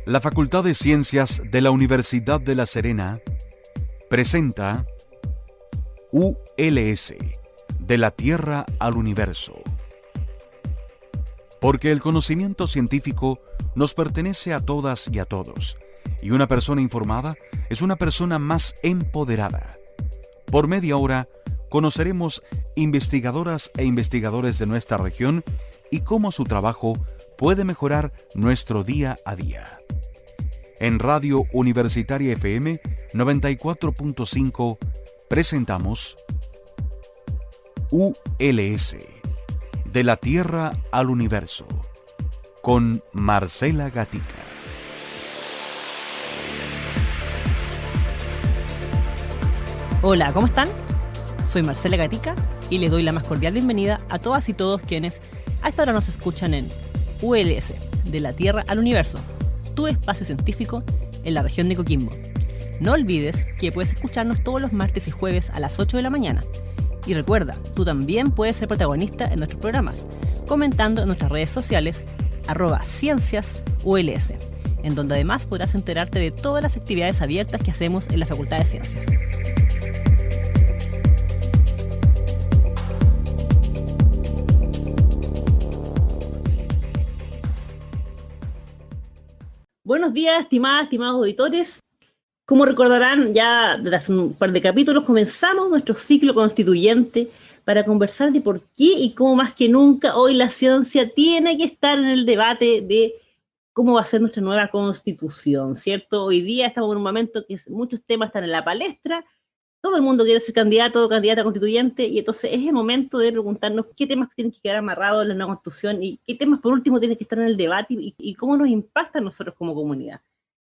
La Facultad de Ciencias de la Universidad de La Serena presenta ULS, de la Tierra al Universo. Porque el conocimiento científico nos pertenece a todas y a todos, y una persona informada es una persona más empoderada. Por media hora conoceremos investigadoras e investigadores de nuestra región y cómo su trabajo puede mejorar nuestro día a día. En Radio Universitaria FM 94.5 presentamos ULS, de la Tierra al Universo, con Marcela Gatica. Hola, ¿cómo están? Soy Marcela Gatica y les doy la más cordial bienvenida a todas y todos quienes a esta hora nos escuchan en ULS, de la Tierra al Universo, tu espacio científico en la región de Coquimbo. No olvides que puedes escucharnos todos los martes y jueves a las 8 de la mañana. Y recuerda, tú también puedes ser protagonista en nuestros programas, comentando en nuestras redes sociales @cienciasuls, en donde además podrás enterarte de todas las actividades abiertas que hacemos en la Facultad de Ciencias. Buenos días, estimados auditores. Como recordarán, ya desde hace un par de capítulos comenzamos nuestro ciclo constituyente para conversar de por qué y cómo más que nunca hoy la ciencia tiene que estar en el debate de cómo va a ser nuestra nueva constitución, ¿cierto? Hoy día estamos en un momento que muchos temas están en la palestra, todo el mundo quiere ser candidato o candidata constituyente, y entonces es el momento de preguntarnos qué temas tienen que quedar amarrados en la nueva constitución y qué temas por último tienen que estar en el debate y cómo nos impacta a nosotros como comunidad.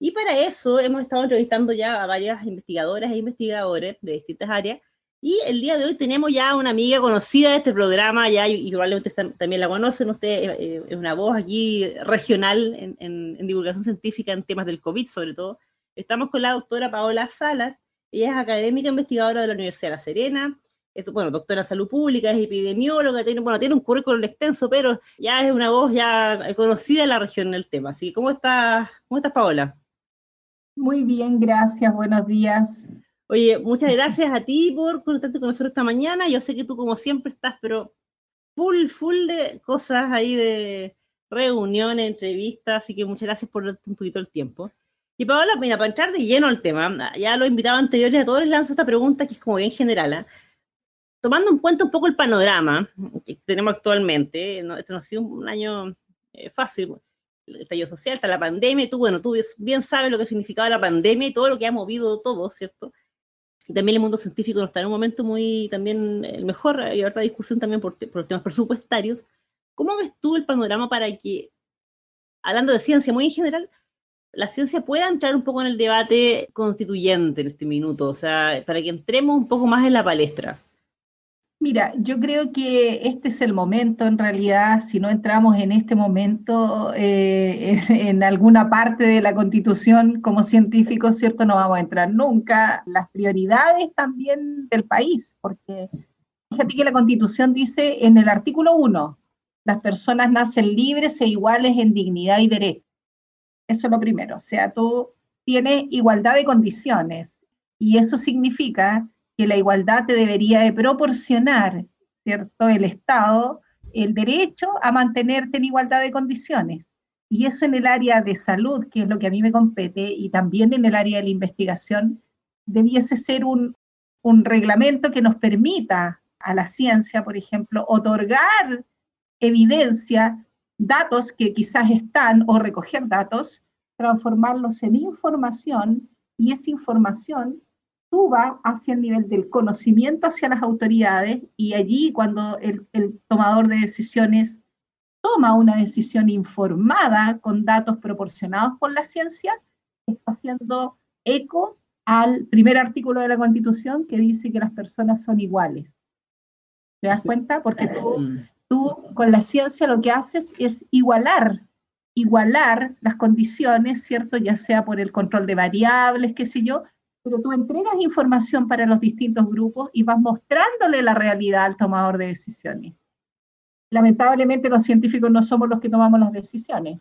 Y para eso hemos estado entrevistando ya a varias investigadoras e investigadores de distintas áreas, y el día de hoy tenemos ya una amiga conocida de este programa, ya, y probablemente también la conocen ustedes, es una voz aquí regional en divulgación científica en temas del COVID sobre todo. Estamos con la doctora Paola Salas. Ella es académica investigadora de la Universidad de La Serena, doctora en salud pública, es epidemióloga, tiene un currículum extenso, pero ya es una voz ya conocida en la región en el tema. Así que, ¿cómo estás, Paola? Muy bien, gracias, buenos días. Oye, muchas gracias a ti por conectarte con nosotros esta mañana. Yo sé que tú, como siempre, estás, pero full de cosas ahí, de reuniones, entrevistas, así que muchas gracias por darte un poquito el tiempo. Y Paola, mira, para entrar de lleno al tema, ya los invitados anteriores a todos les lanzo esta pregunta que es como bien general, ¿eh? Tomando en cuenta un poco el panorama que tenemos actualmente, ¿no? Esto no ha sido un año fácil, el estallido social, está la pandemia, y tú bien sabes lo que significaba la pandemia y todo lo que ha movido todo, ¿cierto? Y también el mundo científico está en un momento muy, también, el mejor, hay harta discusión también por temas presupuestarios. ¿Cómo ves tú el panorama para que, hablando de ciencia muy en general, la ciencia pueda entrar un poco en el debate constituyente en este minuto, o sea, para que entremos un poco más en la palestra? Mira, yo creo que este es el momento, en realidad, si no entramos en este momento en alguna parte de la Constitución como científicos, ¿cierto? No vamos a entrar nunca. Las prioridades también del país, porque fíjate que la Constitución dice en el artículo 1, las personas nacen libres e iguales en dignidad y derecho. Eso es lo primero, o sea, tú tienes igualdad de condiciones, y eso significa que la igualdad te debería de proporcionar, ¿cierto?, el Estado, el derecho a mantenerte en igualdad de condiciones. Y eso en el área de salud, que es lo que a mí me compete, y también en el área de la investigación, debiese ser un reglamento que nos permita a la ciencia, por ejemplo, otorgar evidencia, datos que quizás están, o recoger datos, transformarlos en información, y esa información suba hacia el nivel del conocimiento hacia las autoridades, y allí cuando el tomador de decisiones toma una decisión informada con datos proporcionados por la ciencia, está haciendo eco al primer artículo de la Constitución que dice que las personas son iguales. ¿Te das cuenta? Porque tú con la ciencia lo que haces es igualar las condiciones, ¿cierto? Ya sea por el control de variables, qué sé yo, pero tú entregas información para los distintos grupos y vas mostrándole la realidad al tomador de decisiones. Lamentablemente los científicos no somos los que tomamos las decisiones.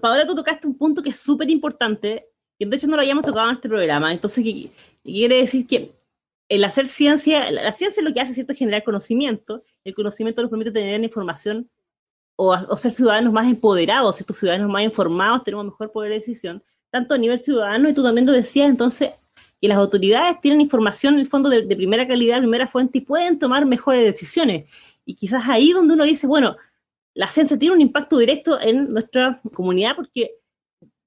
Paola, tú tocaste un punto que es súper importante, que de hecho no lo habíamos tocado en este programa, entonces quiere decir que el hacer ciencia, la ciencia lo que hace, ¿cierto?, es generar conocimiento, el conocimiento nos permite tener información o ser ciudadanos más empoderados, ¿cierto?, ciudadanos más informados, tenemos mejor poder de decisión, tanto a nivel ciudadano, y tú también lo decías, entonces, que las autoridades tienen información en el fondo de primera calidad, primera fuente, y pueden tomar mejores decisiones, y quizás ahí donde uno dice, bueno, la ciencia tiene un impacto directo en nuestra comunidad, porque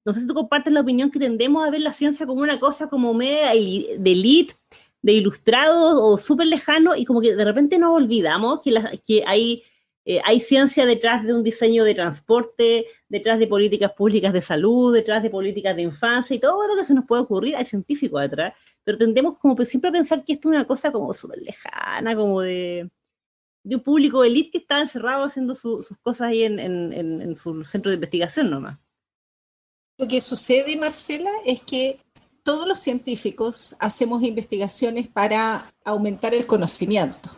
no sé si tú compartes la opinión que tendemos a ver la ciencia como una cosa como media de elite, de ilustrados o súper lejano, y como que de repente nos olvidamos que hay ciencia detrás de un diseño de transporte, detrás de políticas públicas de salud, detrás de políticas de infancia, y todo lo que se nos puede ocurrir, hay científicos detrás, pero tendemos como siempre a pensar que esto es una cosa como súper lejana, como de un público elite que está encerrado haciendo sus cosas ahí en su centro de investigación nomás. Lo que sucede, Marcela, es que todos los científicos hacemos investigaciones para aumentar el conocimiento.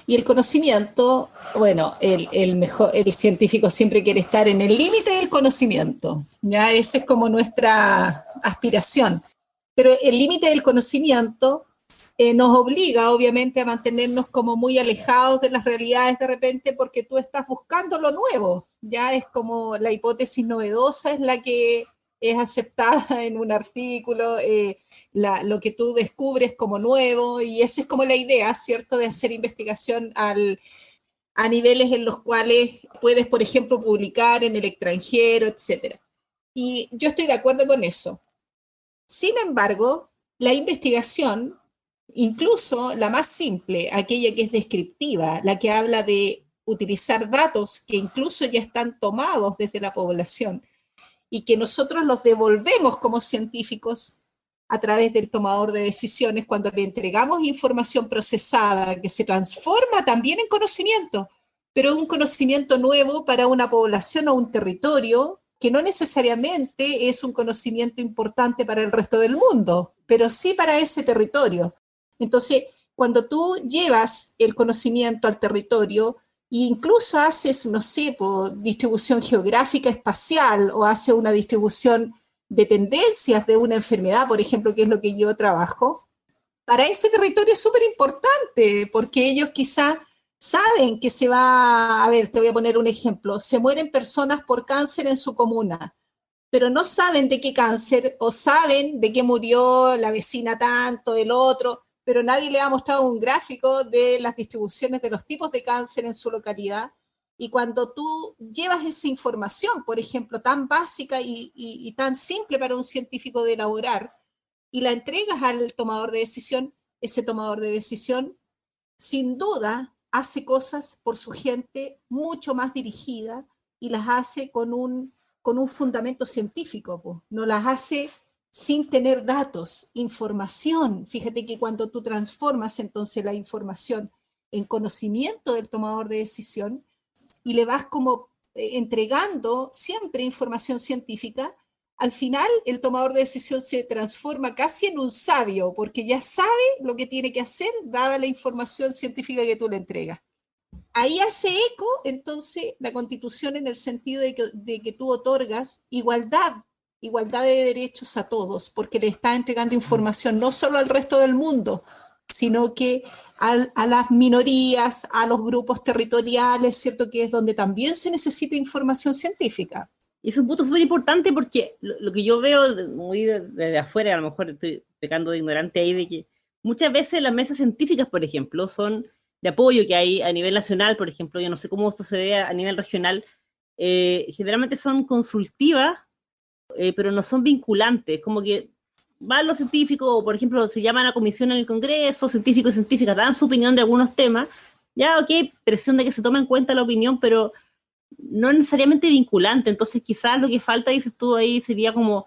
Y el conocimiento, bueno, el científico siempre quiere estar en el límite del conocimiento, ¿ya? Esa es como nuestra aspiración. Pero el límite del conocimiento nos obliga, obviamente, a mantenernos como muy alejados de las realidades de repente, porque tú estás buscando lo nuevo, ¿ya? Es como la hipótesis novedosa es la que es aceptada en un artículo, lo que tú descubres como nuevo, y esa es como la idea, ¿cierto?, de hacer investigación a niveles en los cuales puedes, por ejemplo, publicar en el extranjero, etc. Y yo estoy de acuerdo con eso. Sin embargo, la investigación, incluso la más simple, aquella que es descriptiva, la que habla de utilizar datos que incluso ya están tomados desde la población, y que nosotros los devolvemos como científicos a través del tomador de decisiones cuando le entregamos información procesada que se transforma también en conocimiento, pero un conocimiento nuevo para una población o un territorio que no necesariamente es un conocimiento importante para el resto del mundo, pero sí para ese territorio. Entonces, cuando tú llevas el conocimiento al territorio, e incluso haces, no sé, distribución geográfica espacial, o haces una distribución de tendencias de una enfermedad, por ejemplo, que es lo que yo trabajo, para ese territorio es súper importante, porque ellos quizá saben que se va, a ver, te voy a poner un ejemplo, se mueren personas por cáncer en su comuna, pero no saben de qué cáncer, o saben de qué murió la vecina tanto, el otro, pero nadie le ha mostrado un gráfico de las distribuciones de los tipos de cáncer en su localidad. Y cuando tú llevas esa información, por ejemplo, tan básica y tan simple para un científico de elaborar, y la entregas al tomador de decisión, ese tomador de decisión, sin duda, hace cosas por su gente mucho más dirigida, y las hace con un fundamento científico, pues. No las hace sin tener datos, información. Fíjate que cuando tú transformas entonces la información en conocimiento del tomador de decisión y le vas como entregando siempre información científica, al final el tomador de decisión se transforma casi en un sabio, porque ya sabe lo que tiene que hacer dada la información científica que tú le entregas. Ahí hace eco entonces la Constitución, en el sentido de que tú otorgas igualdad de derechos a todos, porque le está entregando información no solo al resto del mundo, sino que a las minorías, a los grupos territoriales, ¿cierto?, que es donde también se necesita información científica. Y es un punto súper importante, porque lo que yo veo muy desde afuera, a lo mejor estoy pecando de ignorante ahí, de que muchas veces las mesas científicas, por ejemplo, son de apoyo que hay a nivel nacional, por ejemplo, yo no sé cómo esto se ve a nivel regional, generalmente son consultivas, pero no son vinculantes, como que van los científicos, o por ejemplo se llaman a comisión en el Congreso, científicos y científicas dan su opinión de algunos temas, ya ok, presión de que se tome en cuenta la opinión, pero no necesariamente vinculante. Entonces quizás lo que falta, dices tú ahí, sería como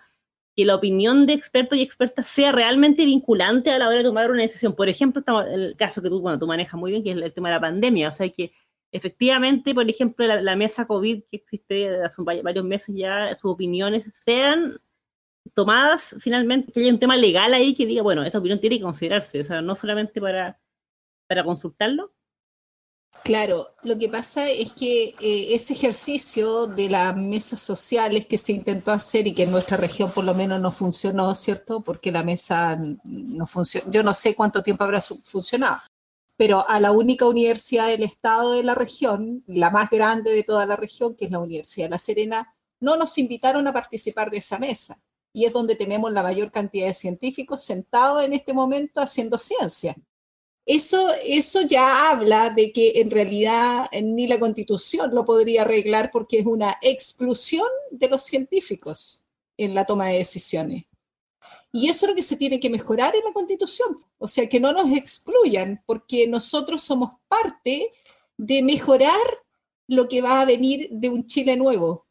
que la opinión de expertos y expertas sea realmente vinculante a la hora de tomar una decisión. Por ejemplo, el caso que tú manejas muy bien, que es el tema de la pandemia, o sea que efectivamente, por ejemplo, la mesa COVID que existe hace varios meses ya, sus opiniones sean tomadas finalmente, que haya un tema legal ahí que diga, bueno, esta opinión tiene que considerarse, o sea, no solamente para consultarlo. Claro, lo que pasa es que ese ejercicio de las mesas sociales que se intentó hacer y que en nuestra región por lo menos no funcionó, ¿cierto? Porque la mesa no funcionó, yo no sé cuánto tiempo habrá funcionado, pero a la única universidad del estado de la región, la más grande de toda la región, que es la Universidad de La Serena, no nos invitaron a participar de esa mesa. Y es donde tenemos la mayor cantidad de científicos sentados en este momento haciendo ciencia. Eso ya habla de que en realidad ni la Constitución lo podría arreglar porque es una exclusión de los científicos en la toma de decisiones. Y eso es lo que se tiene que mejorar en la Constitución, o sea, que no nos excluyan, porque nosotros somos parte de mejorar lo que va a venir de un Chile nuevo.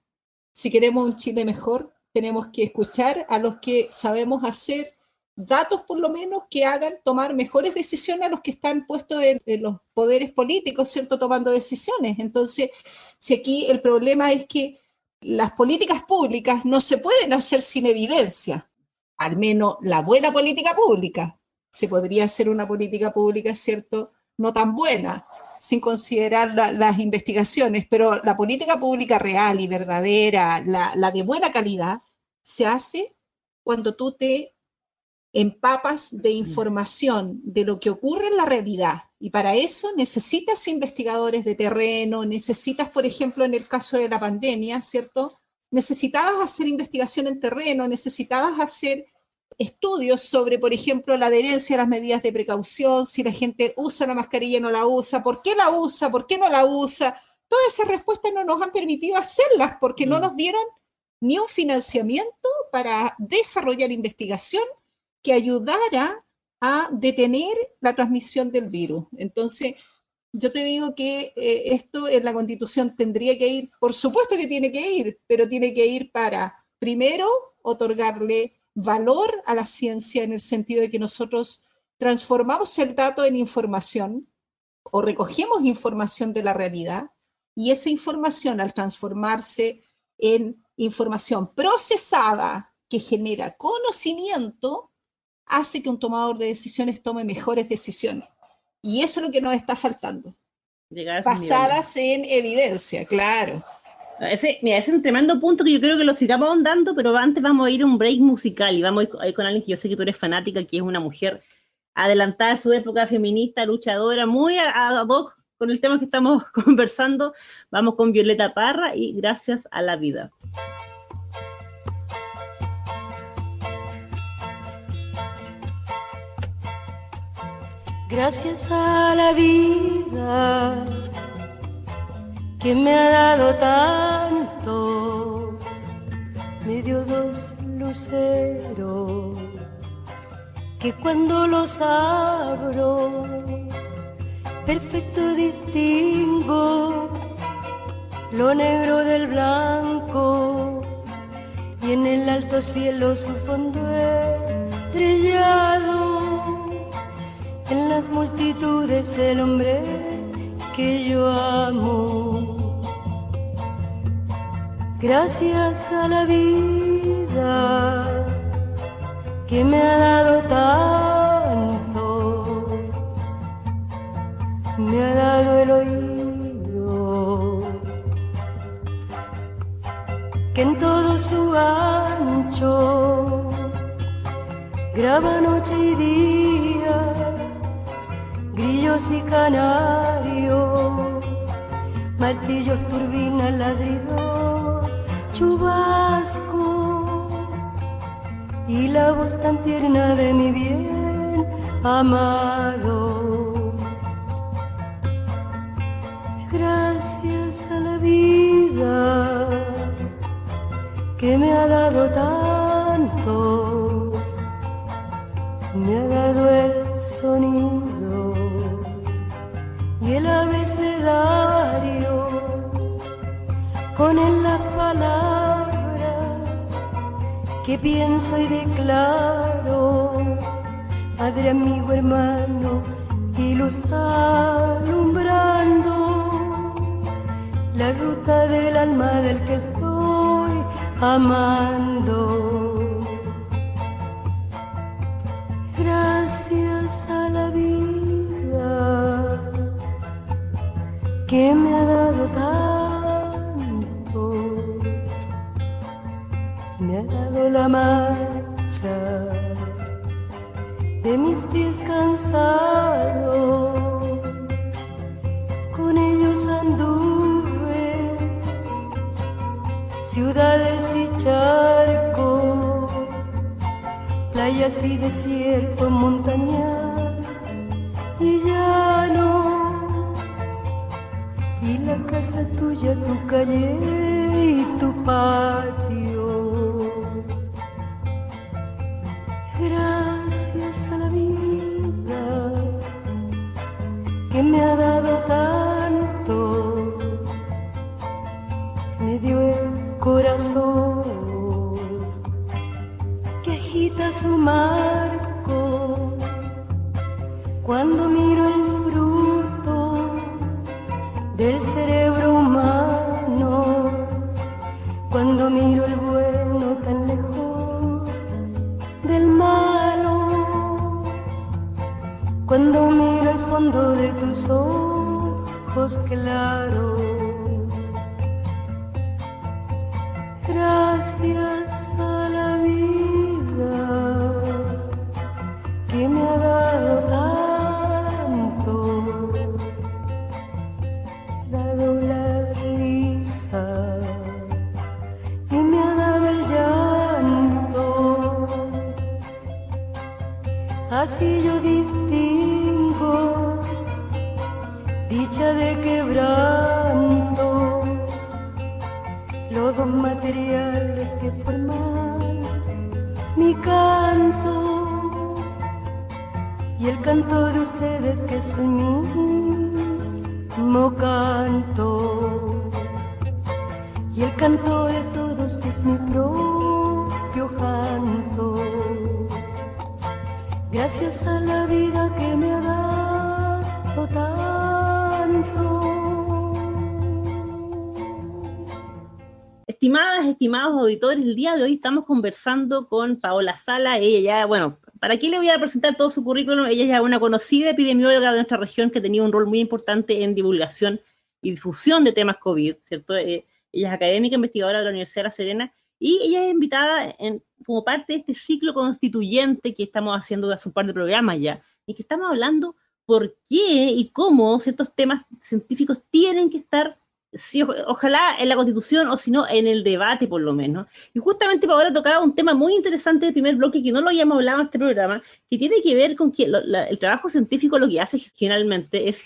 Si queremos un Chile mejor, tenemos que escuchar a los que sabemos hacer datos, por lo menos, que hagan tomar mejores decisiones a los que están puestos en los poderes políticos, ¿cierto?, tomando decisiones. Entonces, si aquí el problema es que las políticas públicas no se pueden hacer sin evidencia, al menos la buena política pública. Se podría hacer una política pública, ¿cierto?, no tan buena, sin considerar las investigaciones, pero la política pública real y verdadera, la de buena calidad, se hace cuando tú te empapas de información de lo que ocurre en la realidad. Y para eso necesitas investigadores de terreno, necesitas, por ejemplo, en el caso de la pandemia, ¿cierto?, necesitabas hacer investigación en terreno, necesitabas hacer estudios sobre, por ejemplo, la adherencia a las medidas de precaución, si la gente usa la mascarilla o no la usa, por qué la usa, por qué no la usa. Todas esas respuestas no nos han permitido hacerlas porque no nos dieron ni un financiamiento para desarrollar investigación que ayudara a detener la transmisión del virus. Entonces, yo te digo que esto en la Constitución tendría que ir, por supuesto que tiene que ir, pero tiene que ir para, primero, otorgarle valor a la ciencia en el sentido de que nosotros transformamos el dato en información o recogemos información de la realidad y esa información al transformarse en información procesada que genera conocimiento hace que un tomador de decisiones tome mejores decisiones. Y eso es lo que nos está faltando. Basadas en evidencia, claro. Mira, ese es un tremendo punto que yo creo que lo sigamos ahondando, pero antes vamos a ir a un break musical y vamos a ir con alguien que yo sé que tú eres fanática, que es una mujer adelantada a su época, feminista, luchadora, muy ad hoc con el tema que estamos conversando. Vamos con Violeta Parra y Gracias a la vida. Gracias a la vida que me ha dado tanto, me dio dos luceros que cuando los abro perfecto distingo lo negro del blanco y en el alto cielo su fondo estrellado. En las multitudes el hombre que yo amo. Gracias a la vida que me ha dado tanto, me ha dado el oído que en todo su ancho graba noche y día, grillos y canarios, martillos, turbinas, ladridos, chubasco y la voz tan tierna de mi bien amado. Gracias a la vida que me ha dado tanto, me ha dado el sonido y el abecedario, con él las palabras que pienso y declaro, padre, amigo, hermano y luz alumbrando la ruta del alma del que estoy amando. Gracias a la vida que me ha dado tanto, me ha dado la marcha de mis pies cansados, con ellos anduve ciudades y charcos, playas y desierto, montañas y llano, y la casa tuya, tu calle y tu patio. Gracias a la vida que me ha dado tanto, me dio el corazón que agita su marco cuando miro el fruto del cerebro humano, cuando miro el bueno tan lejos del malo, cuando miro el fondo de tus ojos claros. Gracias a la vida que me ha dado tanto, me ha dado la risa y me ha dado el llanto. Así yo distingo dicha de quebranto, los dos materiales que forman mi canto, y el canto de ustedes que es el mismo canto, y el canto de todos que es mi propio canto. Gracias a la vida que me ha dado tanto. Estimadas, estimados auditores, el día de hoy estamos conversando con Paola Sala. Ella ya, bueno, ¿para qué le voy a presentar todo su currículum? Ella ya es una conocida epidemióloga de nuestra región que ha tenido un rol muy importante en divulgación y difusión de temas COVID, ¿cierto? Ella es académica investigadora de la Universidad de La Serena y ella es invitada como parte de este ciclo constituyente que estamos haciendo de hace un par de programas ya, y que estamos hablando por qué y cómo ciertos temas científicos tienen que estar, sí, ojalá en la Constitución o si no en el debate por lo menos. Y justamente Paola tocaba un tema muy interesante del primer bloque que no lo habíamos hablado en este programa, que tiene que ver con que el trabajo científico lo que hace generalmente es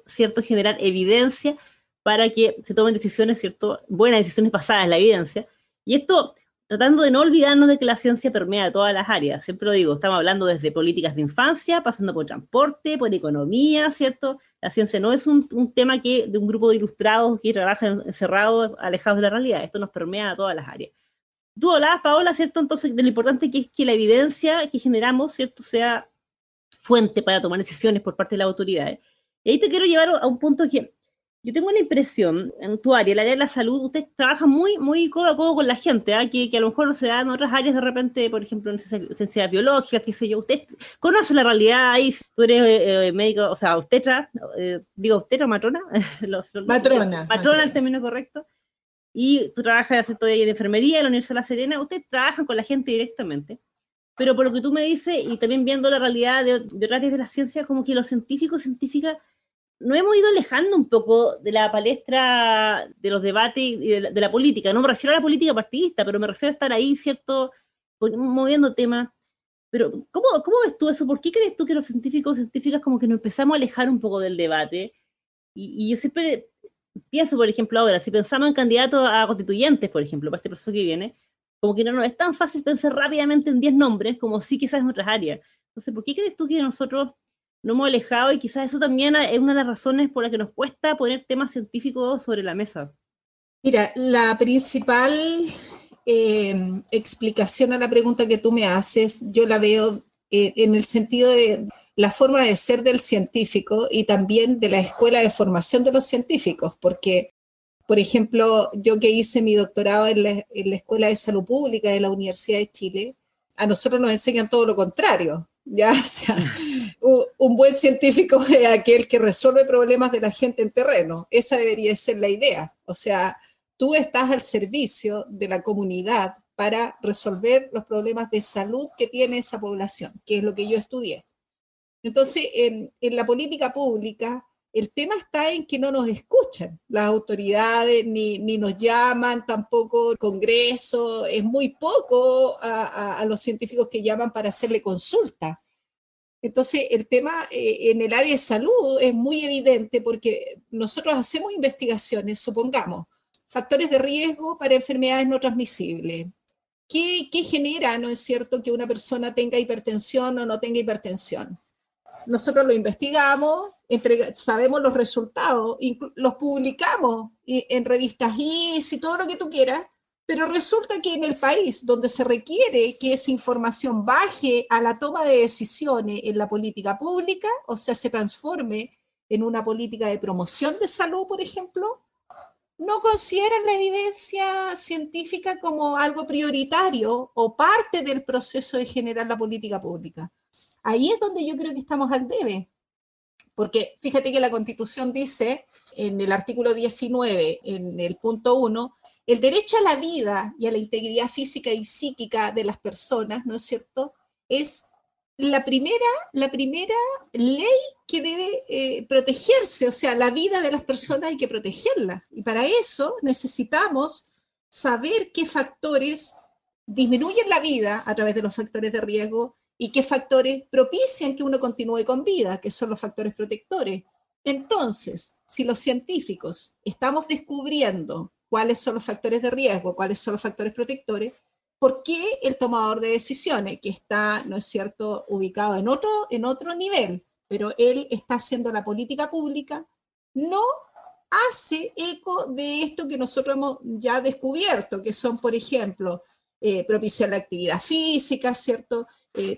cierto generar evidencia para que se tomen decisiones, cierto, buenas decisiones basadas en la evidencia. Y esto tratando de no olvidarnos de que la ciencia permea todas las áreas. Siempre lo digo, estamos hablando desde políticas de infancia, pasando por transporte, por economía, ¿cierto? La ciencia no es un tema de un grupo de ilustrados que trabajan encerrados, alejados de la realidad. Esto nos permea a todas las áreas. Tú hablabas, Paola, ¿cierto? Entonces, de lo importante que es que la evidencia que generamos, ¿cierto?, sea fuente para tomar decisiones por parte de las autoridades. Y ahí te quiero llevar a un punto que yo tengo una impresión, en tu área, el área de la salud, usted trabaja muy codo a codo con la gente, ¿eh? que a lo mejor no se da en otras áreas de repente, por ejemplo, en ciencias biológicas, qué sé yo. Usted conoce la realidad ahí, tú eres médico, o sea, obstetra, obstetra o matrona. Matrona, el término correcto. Y tú trabajas todavía en enfermería en la Universidad de La Serena, ustedes trabajan con la gente directamente. Pero por lo que tú me dices, y también viendo la realidad de otras áreas de la ciencia, como que los científicas, nos hemos ido alejando un poco de la palestra de los debates y de la política. No me refiero a la política partidista, pero me refiero a estar ahí, ¿cierto?, moviendo temas. Pero, ¿cómo ves tú eso? ¿Por qué crees tú que los científicas como que nos empezamos a alejar un poco del debate? Y yo siempre pienso, por ejemplo, ahora, si pensamos en candidatos a constituyentes, por ejemplo, para este proceso que viene, como que no es tan fácil pensar rápidamente en 10 nombres como sí quizás en otras áreas. Entonces, ¿por qué crees tú que nosotros nos hemos alejado? Y quizás eso también es una de las razones por las que nos cuesta poner temas científicos sobre la mesa. Mira, la principal explicación a la pregunta que tú me haces, yo la veo en el sentido de la forma de ser del científico y también de la escuela de formación de los científicos, porque, por ejemplo, yo que hice mi doctorado en la Escuela de Salud Pública de la Universidad de Chile, a nosotros nos enseñan todo lo contrario. ¿ya? O sea, un buen científico es aquel que resuelve problemas de la gente en terreno. Esa debería ser la idea. O sea, tú estás al servicio de la comunidad para resolver los problemas de salud que tiene esa población, que es lo que yo estudié. Entonces, en la política pública, el tema está en que no nos escuchan las autoridades, ni nos llaman, tampoco el Congreso, es muy poco a los científicos que llaman para hacerle consulta. Entonces, el tema en el área de salud es muy evidente porque nosotros hacemos investigaciones, supongamos, factores de riesgo para enfermedades no transmisibles. ¿Qué genera, no es cierto, que una persona tenga hipertensión o no tenga hipertensión? Nosotros lo investigamos, sabemos los resultados, los publicamos en revistas IS y todo lo que tú quieras, pero resulta que en el país donde se requiere que esa información baje a la toma de decisiones en la política pública, o sea, se transforme en una política de promoción de salud, por ejemplo, no consideran la evidencia científica como algo prioritario o parte del proceso de generar la política pública. Ahí es donde yo creo que estamos al debe, porque fíjate que la Constitución dice en el artículo 19, en el punto 1, el derecho a la vida y a la integridad física y psíquica de las personas, ¿no es cierto?, es la primera ley que debe protegerse, o sea, la vida de las personas hay que protegerla. Y para eso necesitamos saber qué factores disminuyen la vida a través de los factores de riesgo y qué factores propician que uno continúe con vida, que son los factores protectores. Entonces, si los científicos estamos descubriendo cuáles son los factores de riesgo, cuáles son los factores protectores, ¿por qué el tomador de decisiones, que está, ¿no es cierto?, ubicado en otro nivel, pero él está haciendo la política pública, no hace eco de esto que nosotros hemos ya descubierto, que son, por ejemplo, propiciar la actividad física, ¿cierto?,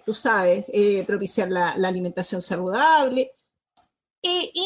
tú sabes, propiciar la alimentación saludable,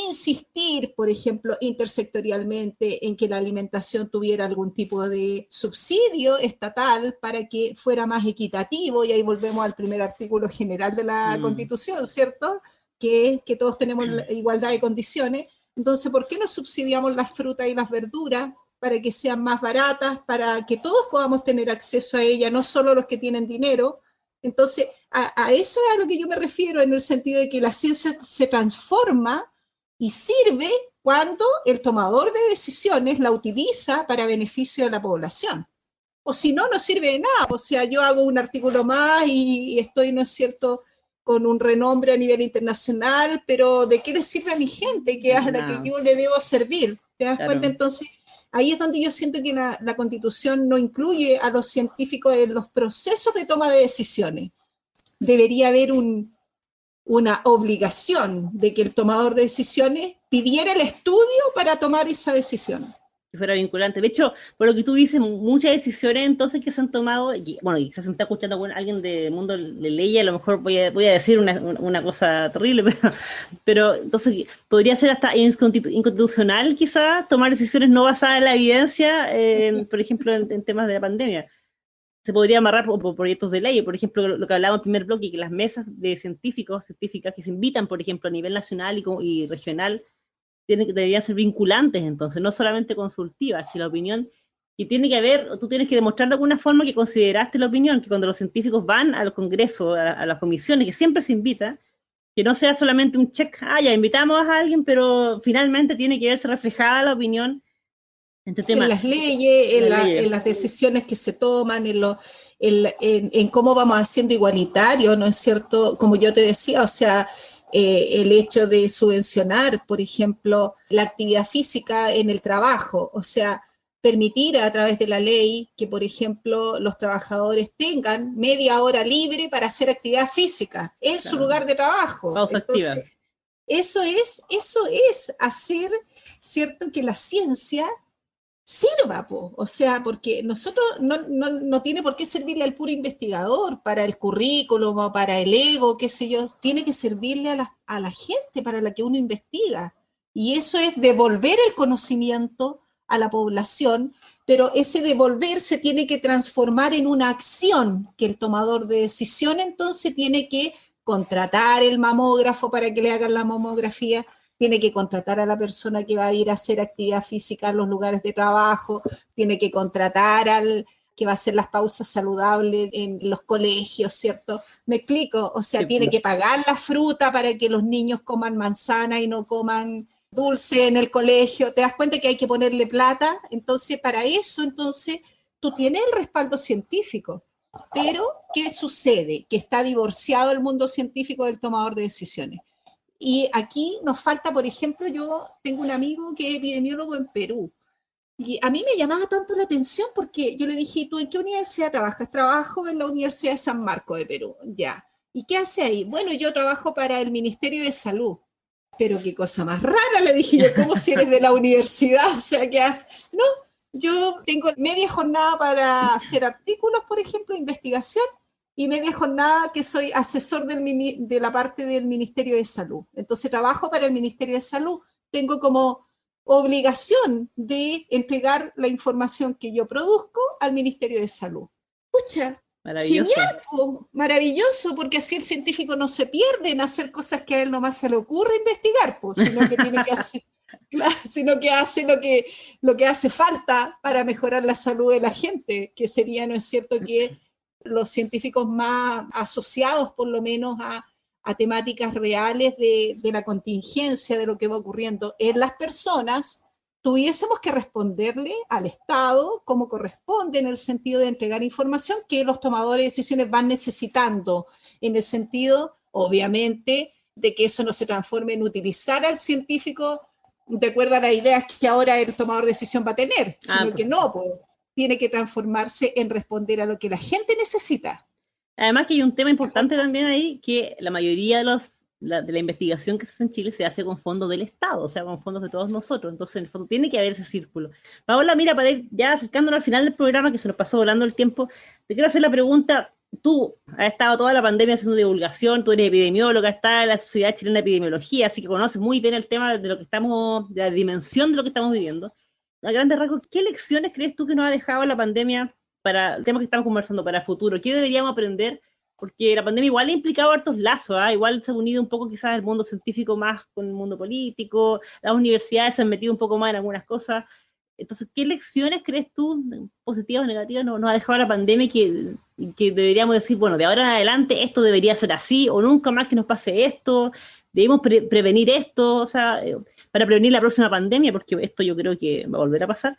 insistir, por ejemplo, intersectorialmente en que la alimentación tuviera algún tipo de subsidio estatal para que fuera más equitativo, y ahí volvemos al primer artículo general de la Constitución, ¿cierto?, que es que todos tenemos la igualdad de condiciones. Entonces, ¿por qué no subsidiamos las frutas y las verduras para que sean más baratas, para que todos podamos tener acceso a ellas, no solo los que tienen dinero? Entonces, a eso es a lo que yo me refiero, en el sentido de que la ciencia se transforma y sirve cuando el tomador de decisiones la utiliza para beneficio de la población. O si no, no sirve de nada. O sea, yo hago un artículo más y estoy, ¿no es cierto?, con un renombre a nivel internacional, pero ¿de qué le sirve a mi gente, que es a la que yo le debo servir? ¿Te das cuenta? Entonces, ahí es donde yo siento que la Constitución no incluye a los científicos en los procesos de toma de decisiones. Debería haber una obligación de que el tomador de decisiones pidiera el estudio para tomar esa decisión. Que fuera vinculante. De hecho, por lo que tú dices, muchas decisiones entonces que se han tomado, y, bueno, y quizás se me está escuchando con alguien del mundo de ley, a lo mejor voy a decir una cosa terrible, pero entonces podría ser hasta inconstitucional quizás tomar decisiones no basadas en la evidencia, por ejemplo, en temas de la pandemia. Se podría amarrar por proyectos de ley, por ejemplo, lo que hablábamos en el primer bloque, que las mesas de científicas que se invitan, por ejemplo, a nivel nacional y regional, deberían ser vinculantes, entonces, no solamente consultivas, si la opinión que tiene que haber, tú tienes que demostrar de alguna forma que consideraste la opinión, que cuando los científicos van al Congreso, a las comisiones, que siempre se invita, que no sea solamente un check, ya invitamos a alguien, pero finalmente tiene que verse reflejada la opinión en las leyes, en las decisiones que se toman, en cómo vamos haciendo igualitario, ¿no es cierto? Como yo te decía, o sea, el hecho de subvencionar, por ejemplo, la actividad física en el trabajo, o sea, permitir a través de la ley que, por ejemplo, los trabajadores tengan media hora libre para hacer actividad física en su lugar de trabajo. Entonces, eso es hacer, ¿cierto?, que la ciencia sirva, o sea, porque nosotros no tiene por qué servirle al puro investigador para el currículum o para el ego, qué sé yo, tiene que servirle a la gente para la que uno investiga, y eso es devolver el conocimiento a la población, pero ese devolver se tiene que transformar en una acción que el tomador de decisión entonces tiene que contratar el mamógrafo para que le hagan la mamografía, tiene que contratar a la persona que va a ir a hacer actividad física en los lugares de trabajo, tiene que contratar al que va a hacer las pausas saludables en los colegios, ¿cierto? ¿Me explico? O sea, tiene que pagar la fruta para que los niños coman manzana y no coman dulce en el colegio. ¿Te das cuenta que hay que ponerle plata? Entonces, para eso, entonces, tú tienes el respaldo científico. Pero, ¿qué sucede? Que está divorciado el mundo científico del tomador de decisiones. Y aquí nos falta, por ejemplo, yo tengo un amigo que es epidemiólogo en Perú. Y a mí me llamaba tanto la atención porque yo le dije, ¿tú en qué universidad trabajas? Trabajo en la Universidad de San Marcos de Perú, ya. ¿Y qué hace ahí? Bueno, yo trabajo para el Ministerio de Salud. Pero qué cosa más rara, le dije yo, ¿cómo si eres de la universidad? O sea, ¿qué haces? No, yo tengo media jornada para hacer artículos, por ejemplo, investigación, y media jornada que soy asesor de la parte del Ministerio de Salud. Entonces trabajo para el Ministerio de Salud, tengo como obligación de entregar la información que yo produzco al Ministerio de Salud. Pucha, Maravilloso. Genial, maravilloso, porque así el científico no se pierde en hacer cosas que a él nomás se le ocurre investigar, pues, sino que tiene que hacer, sino que hace lo que hace falta para mejorar la salud de la gente, que sería, ¿no es cierto?, que los científicos más asociados por lo menos a temáticas reales de la contingencia, de lo que va ocurriendo en las personas, tuviésemos que responderle al Estado como corresponde en el sentido de entregar información que los tomadores de decisiones van necesitando, en el sentido, obviamente, de que eso no se transforme en utilizar al científico de acuerdo a las ideas que ahora el tomador de decisión va a tener, sino que no, pues, tiene que transformarse en responder a lo que la gente necesita. Además que hay un tema importante también ahí, que la mayoría de la investigación que se hace en Chile se hace con fondos del Estado, o sea, con fondos de todos nosotros. Entonces, en el fondo, tiene que haber ese círculo. Paola, mira, para ir ya acercándonos al final del programa, que se nos pasó volando el tiempo, te quiero hacer la pregunta. Tú has estado toda la pandemia haciendo divulgación, tú eres epidemióloga, está en la Sociedad Chilena de Epidemiología, así que conoces muy bien el tema de lo que estamos, de la dimensión de lo que estamos viviendo. A grandes rasgos, ¿qué lecciones crees tú que nos ha dejado la pandemia para el tema que estamos conversando, para el futuro? ¿Qué deberíamos aprender? Porque la pandemia igual ha implicado hartos lazos, ¿eh? Igual se ha unido un poco quizás el mundo científico más con el mundo político, las universidades se han metido un poco más en algunas cosas. Entonces, ¿qué lecciones crees tú, positivas o negativas, nos ha dejado la pandemia que deberíamos decir, bueno, de ahora en adelante esto debería ser así, o nunca más que nos pase esto, debemos prevenir esto, o sea, para prevenir la próxima pandemia, porque esto yo creo que va a volver a pasar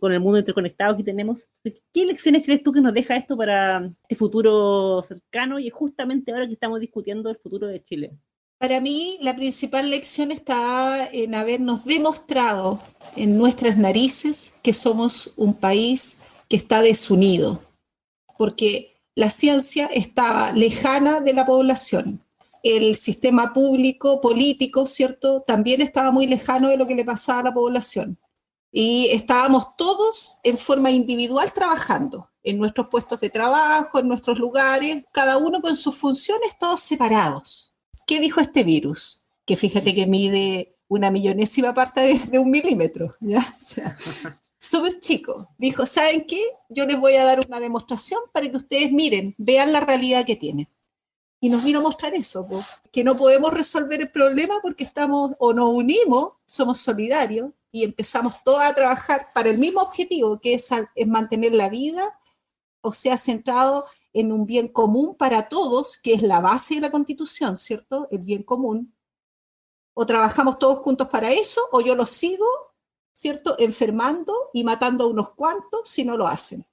con el mundo interconectado que tenemos? ¿Qué lecciones crees tú que nos deja esto para este futuro cercano y justamente ahora que estamos discutiendo el futuro de Chile? Para mí, la principal lección está en habernos demostrado en nuestras narices que somos un país que está desunido, porque la ciencia estaba lejana de la población. El sistema público, político, ¿cierto?, también estaba muy lejano de lo que le pasaba a la población. Y estábamos todos en forma individual trabajando en nuestros puestos de trabajo, en nuestros lugares, cada uno con sus funciones, todos separados. ¿Qué dijo este virus? Que fíjate que mide 1/1000.000 parte de 1 milímetro, ¿ya? O sea, súper chico. Dijo, ¿saben qué? Yo les voy a dar una demostración para que ustedes miren, vean la realidad que tienen. Y nos vino a mostrar eso, que no podemos resolver el problema porque estamos, o nos unimos, somos solidarios, y empezamos todos a trabajar para el mismo objetivo, que es mantener la vida, o sea, centrado en un bien común para todos, que es la base de la Constitución, ¿cierto? El bien común. O trabajamos todos juntos para eso, o yo los sigo, ¿cierto?, enfermando y matando a unos cuantos si no lo hacen.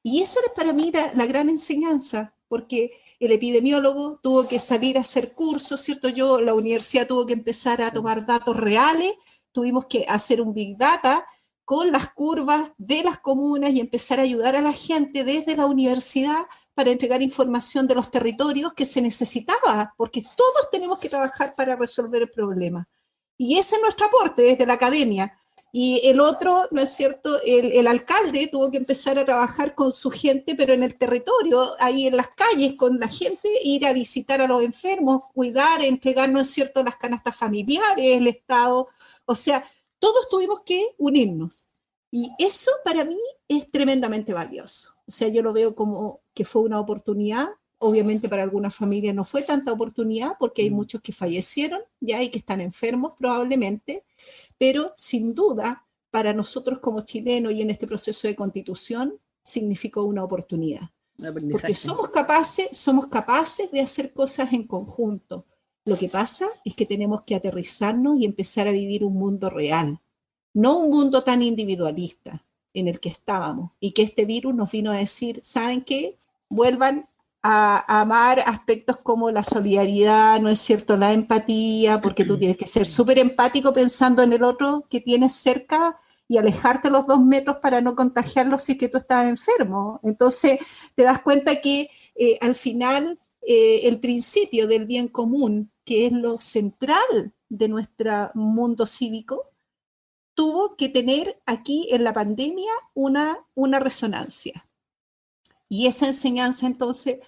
Y eso es para mí la gran enseñanza, porque el epidemiólogo tuvo que salir a hacer cursos, ¿cierto? La universidad tuvo que empezar a tomar datos reales, tuvimos que hacer un Big Data con las curvas de las comunas y empezar a ayudar a la gente desde la universidad para entregar información de los territorios que se necesitaba, porque todos tenemos que trabajar para resolver el problema. Y ese es nuestro aporte desde la academia. Y el otro, ¿no es cierto?, el alcalde tuvo que empezar a trabajar con su gente, pero en el territorio, ahí en las calles, con la gente, ir a visitar a los enfermos, cuidar, entregar, ¿no es cierto?, las canastas familiares, el Estado. O sea, todos tuvimos que unirnos. Y eso para mí es tremendamente valioso. O sea, yo lo veo como que fue una oportunidad obviamente para algunas familias no fue tanta oportunidad porque hay muchos que fallecieron ya y que están enfermos probablemente, pero sin duda para nosotros como chilenos y en este proceso de constitución significó una oportunidad. Porque somos capaces de hacer cosas en conjunto. Lo que pasa es que tenemos que aterrizarnos y empezar a vivir un mundo real, no un mundo tan individualista en el que estábamos y que este virus nos vino a decir, ¿saben qué? Vuelvan a amar aspectos como la solidaridad, ¿no es cierto? La empatía, porque tú tienes que ser súper empático pensando en el otro que tienes cerca y alejarte los 2 metros para no contagiarlo si es que tú estás enfermo. Entonces te das cuenta que al final el principio del bien común, que es lo central de nuestro mundo cívico, tuvo que tener aquí en la pandemia una resonancia. Y esa enseñanza entonces,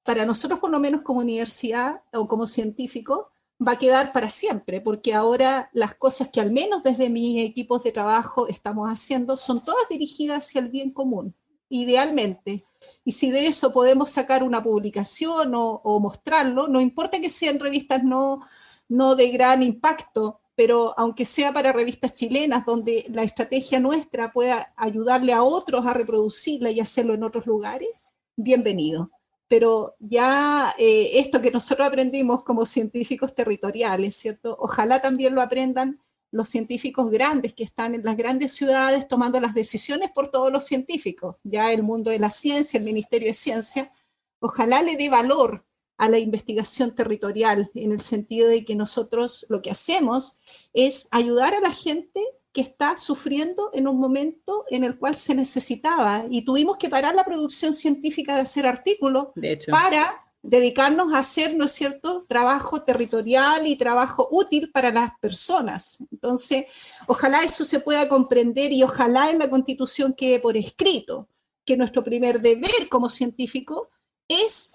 para nosotros por lo menos como universidad o como científicos, va a quedar para siempre, porque ahora las cosas que al menos desde mis equipos de trabajo estamos haciendo son todas dirigidas hacia el bien común, idealmente. Y si de eso podemos sacar una publicación o mostrarlo, no importa que sean revistas no de gran impacto, pero aunque sea para revistas chilenas, donde la estrategia nuestra pueda ayudarle a otros a reproducirla y hacerlo en otros lugares, bienvenido. Pero ya esto que nosotros aprendimos como científicos territoriales, ¿cierto? Ojalá también lo aprendan los científicos grandes que están en las grandes ciudades tomando las decisiones por todos los científicos. Ya el mundo de la ciencia, el Ministerio de Ciencia, ojalá le dé valor a la investigación territorial, en el sentido de que nosotros lo que hacemos es ayudar a la gente que está sufriendo en un momento en el cual se necesitaba, y tuvimos que parar la producción científica de hacer artículos para dedicarnos a hacer, ¿no es cierto?, trabajo territorial y trabajo útil para las personas. Entonces, ojalá eso se pueda comprender y ojalá en la Constitución quede por escrito que nuestro primer deber como científico es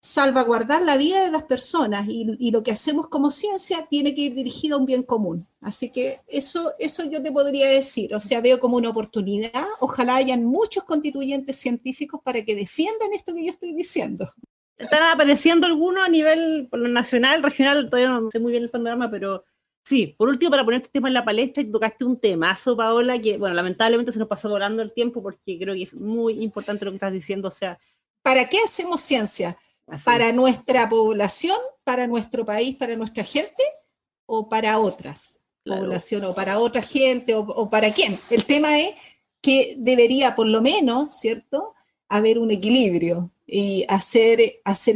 salvaguardar la vida de las personas, y lo que hacemos como ciencia tiene que ir dirigido a un bien común. Así que eso yo te podría decir, o sea, veo como una oportunidad. Ojalá hayan muchos constituyentes científicos para que defiendan esto que yo estoy diciendo. Están apareciendo algunos a nivel nacional, regional, todavía no sé muy bien el panorama, pero sí. Por último, para poner este tema en la palestra, tocaste un temazo, Paola, que, bueno, lamentablemente se nos pasó volando el tiempo, porque creo que es muy importante lo que estás diciendo, o sea... ¿Para qué hacemos ciencia? Así. ¿Para nuestra población, para nuestro país, para nuestra gente, o para otras poblaciones, o para otra gente, o para quién? El tema es que debería, por lo menos, ¿cierto?, haber un equilibrio y hacer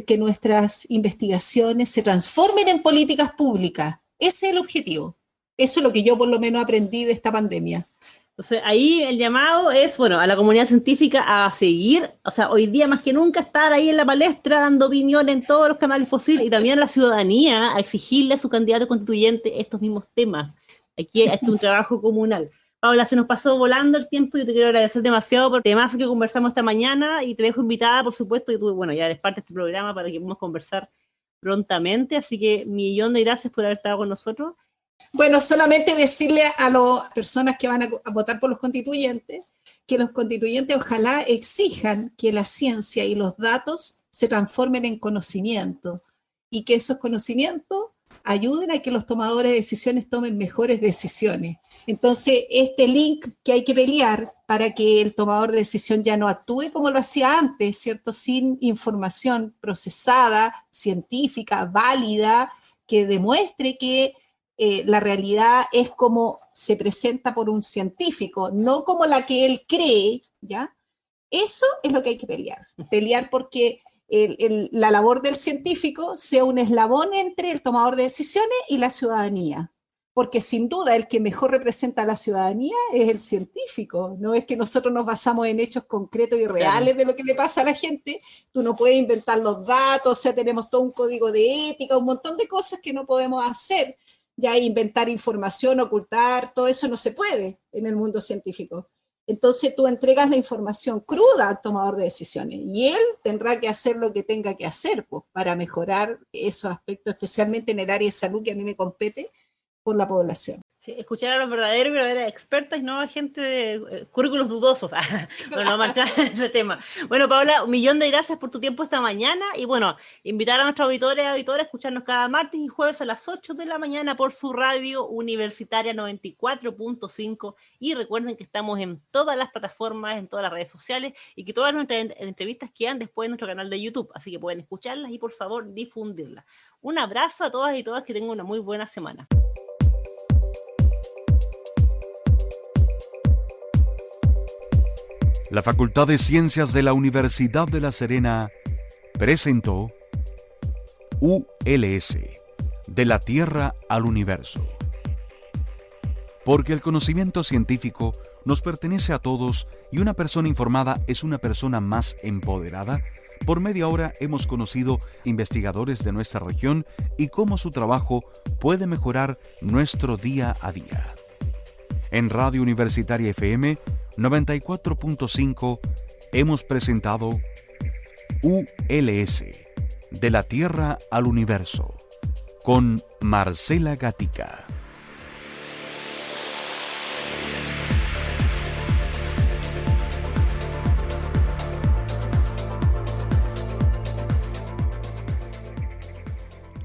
que nuestras investigaciones se transformen en políticas públicas. Ese es el objetivo. Eso es lo que yo por lo menos aprendí de esta pandemia. Entonces ahí el llamado es, bueno, a la comunidad científica a seguir, o sea, hoy día más que nunca estar ahí en la palestra dando opinión en todos los canales posibles, y también a la ciudadanía a exigirle a su candidato constituyente estos mismos temas. Aquí es un trabajo comunal. Paola, se nos pasó volando el tiempo y yo te quiero agradecer demasiado por el temazo que conversamos esta mañana, y te dejo invitada, por supuesto, y tú, bueno, ya eres parte de este programa para que podamos conversar prontamente, así que 1.000.000 de gracias por haber estado con nosotros. Bueno, solamente decirle a las personas que van a votar por los constituyentes, que los constituyentes ojalá exijan que la ciencia y los datos se transformen en conocimiento, y que esos conocimientos ayuden a que los tomadores de decisiones tomen mejores decisiones. Entonces, este link que hay que pelear para que el tomador de decisión ya no actúe como lo hacía antes, ¿cierto?, sin información procesada, científica, válida, que demuestre que la realidad es como se presenta por un científico, no como la que él cree, ¿ya? Eso es lo que hay que pelear porque la labor del científico sea un eslabón entre el tomador de decisiones y la ciudadanía, porque sin duda el que mejor representa a la ciudadanía es el científico. No es que nosotros nos basamos en hechos concretos y reales de lo que le pasa a la gente. Tú no puedes inventar los datos, o sea, tenemos todo un código de ética, un montón de cosas que no podemos hacer. Ya inventar información, ocultar, todo eso no se puede en el mundo científico. Entonces tú entregas la información cruda al tomador de decisiones y él tendrá que hacer lo que tenga que hacer, pues, para mejorar esos aspectos, especialmente en el área de salud que a mí me compete, por la población. Sí, escuchar a los verdaderos y verdaderas expertas y no a gente de currículos dudosos. Bueno, vamos a entrar en ese tema. Bueno, Paola, un millón de gracias por tu tiempo esta mañana y bueno, invitar a nuestros auditores y auditoras a escucharnos cada martes y jueves a las 8 de la mañana por su radio universitaria 94.5 y recuerden que estamos en todas las plataformas, en todas las redes sociales y que todas nuestras entrevistas quedan después en nuestro canal de YouTube, así que pueden escucharlas y por favor difundirlas. Un abrazo a todas y todas, que tengan una muy buena semana. La Facultad de Ciencias de la Universidad de La Serena presentó ULS, de la Tierra al Universo. Porque el conocimiento científico nos pertenece a todos y una persona informada es una persona más empoderada. Por media hora hemos conocido investigadores de nuestra región y cómo su trabajo puede mejorar nuestro día a día. En Radio Universitaria FM 94.5 hemos presentado ULS, de la Tierra al Universo, con Marcela Gatica.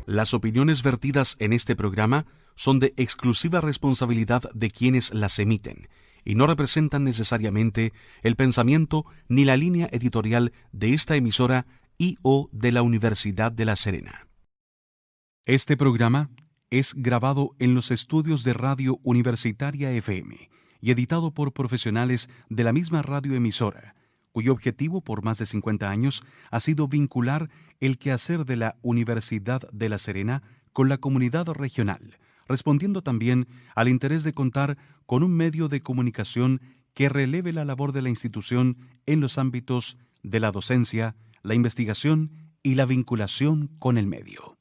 Las opiniones vertidas en este programa son de exclusiva responsabilidad de quienes las emiten y no representan necesariamente el pensamiento ni la línea editorial de esta emisora y o de la Universidad de La Serena. Este programa es grabado en los estudios de Radio Universitaria FM y editado por profesionales de la misma radioemisora, cuyo objetivo por más de 50 años ha sido vincular el quehacer de la Universidad de La Serena con la comunidad regional, respondiendo también al interés de contar con un medio de comunicación que releve la labor de la institución en los ámbitos de la docencia, la investigación y la vinculación con el medio.